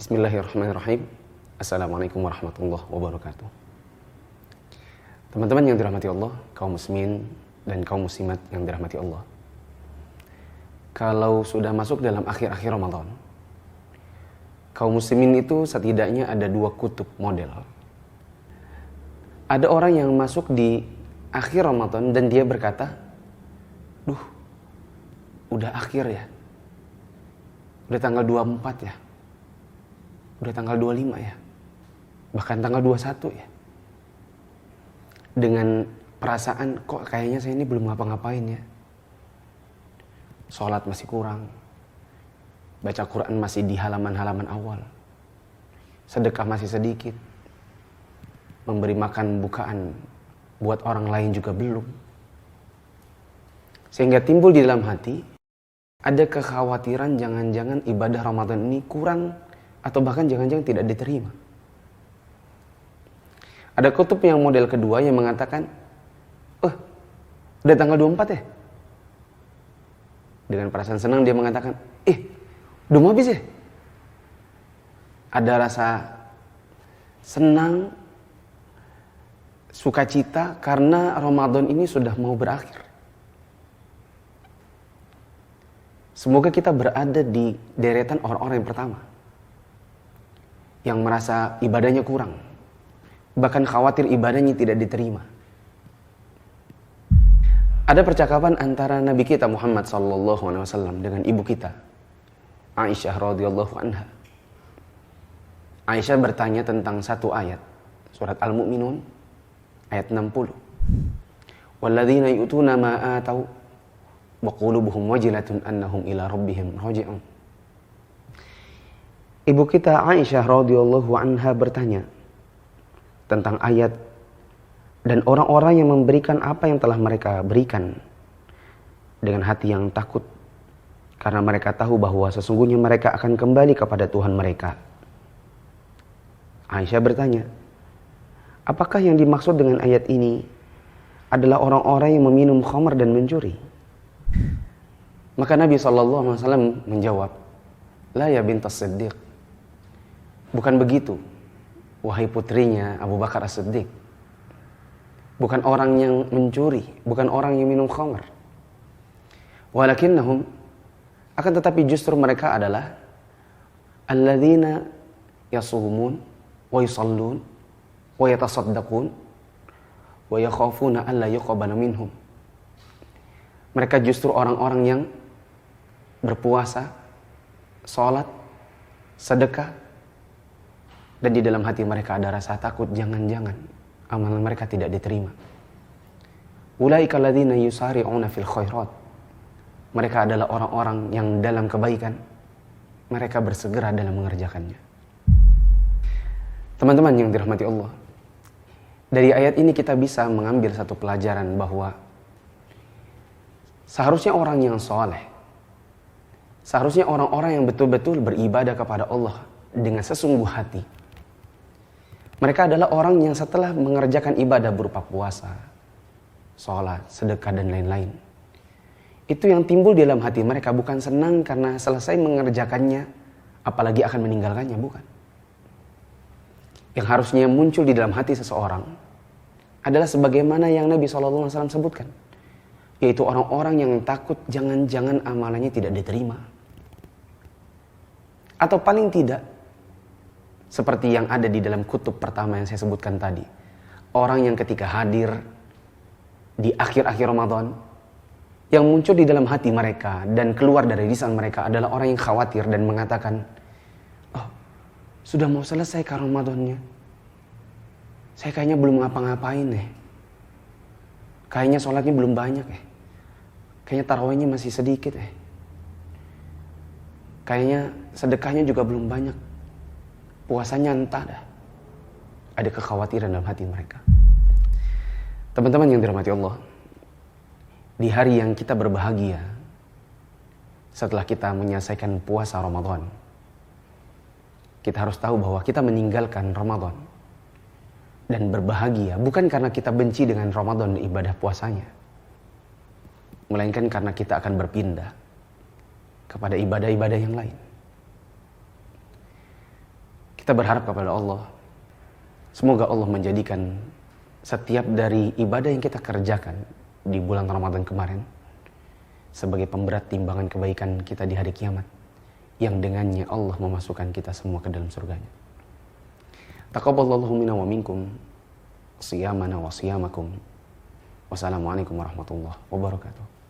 Bismillahirrahmanirrahim. Assalamualaikum warahmatullahi wabarakatuh. Teman-teman yang dirahmati Allah, kaum muslimin dan kaum muslimat yang dirahmati Allah. Kalau sudah masuk dalam akhir-akhir Ramadan, kaum muslimin itu setidaknya ada dua kutub model. Ada orang yang masuk di akhir Ramadan dan dia berkata, udah akhir ya. Udah tanggal 24 ya. Udah tanggal 25 ya. Bahkan tanggal 21 ya. Dengan perasaan kok kayaknya saya ini belum ngapa-ngapain ya. Sholat masih kurang. Baca Quran masih di halaman-halaman awal. Sedekah masih sedikit. Memberi makan bukaan buat orang lain juga belum. Sehingga timbul di dalam hati ada kekhawatiran jangan-jangan ibadah Ramadan ini kurang atau bahkan jangan-jangan tidak diterima. Ada kutub yang model kedua yang mengatakan, udah tanggal 24 ya? Dengan perasaan senang dia mengatakan, udah mau habis ya? Ada rasa senang, sukacita karena Ramadan ini sudah mau berakhir. Semoga kita berada di deretan orang-orang yang pertama yang merasa ibadahnya kurang, bahkan khawatir ibadahnya tidak diterima. Ada percakapan antara Nabi kita Muhammad SAW dengan ibu kita Aisyah radhiyallahu anha. Aisyah bertanya tentang satu ayat surat Al-Mu'minun ayat 60. Walladzina yu'tuna ma atau wa qulubuhum wajilatun annahum ila rabbihim raji'un. Ibu kita Aisyah radhiyallahu anha bertanya tentang ayat dan orang-orang yang memberikan apa yang telah mereka berikan dengan hati yang takut karena mereka tahu bahwa sesungguhnya mereka akan kembali kepada Tuhan mereka. Aisyah bertanya, apakah yang dimaksud dengan ayat ini adalah orang-orang yang meminum khamar dan mencuri? Maka Nabi SAW menjawab, la ya bintas Siddiq. Bukan begitu, wahai putrinya Abu Bakar As-Siddiq. Bukan orang yang mencuri, bukan orang yang minum khamar. Walakinnahum, akan tetapi justru mereka adalah alladzina yasumun wa yusallun wa yatasaddaqun wa yakhafuna alla yuqbala minhum. Mereka justru orang-orang yang berpuasa, sholat, sedekah, dan di dalam hati mereka ada rasa takut jangan-jangan amalan mereka tidak diterima. Ulaika alladzina yusari'una fil khairat. Mereka adalah orang-orang yang dalam kebaikan mereka bersegera dalam mengerjakannya. Teman-teman yang dirahmati Allah, dari ayat ini kita bisa mengambil satu pelajaran bahwa seharusnya orang yang soleh, seharusnya orang-orang yang betul-betul beribadah kepada Allah dengan sesungguh hati. Mereka adalah orang yang setelah mengerjakan ibadah berupa puasa, sholat, sedekah, dan lain-lain. Itu yang timbul di dalam hati mereka bukan senang karena selesai mengerjakannya, apalagi akan meninggalkannya, bukan. Yang harusnya muncul di dalam hati seseorang adalah sebagaimana yang Nabi SAW sebutkan. Yaitu orang-orang yang takut jangan-jangan amalannya tidak diterima. Atau paling tidak, seperti yang ada di dalam kutub pertama yang saya sebutkan tadi. Orang yang ketika hadir di akhir-akhir Ramadan, yang muncul di dalam hati mereka dan keluar dari lisan mereka adalah orang yang khawatir dan mengatakan, sudah mau selesai kah Ramadannya? Saya kayaknya belum ngapa-ngapain nih. Kayaknya sholatnya belum banyak ya. Kayaknya tarawihnya masih sedikit ya. Kayaknya sedekahnya juga belum banyak. Puasanya entah dah. Ada kekhawatiran dalam hati mereka. Teman-teman yang dirahmati Allah, di hari yang kita berbahagia setelah kita menyelesaikan puasa Ramadan, kita harus tahu bahwa kita meninggalkan Ramadan dan berbahagia bukan karena kita benci dengan Ramadan dan ibadah puasanya, melainkan karena kita akan berpindah kepada ibadah-ibadah yang lain. Kita berharap kepada Allah, semoga Allah menjadikan setiap dari ibadah yang kita kerjakan di bulan Ramadan kemarin sebagai pemberat timbangan kebaikan kita di hari kiamat, yang dengannya Allah memasukkan kita semua ke dalam surganya. Taqabbalallahu minna wa minkum siyamana wa siyamakum. Wassalamualaikum warahmatullahi wabarakatuh.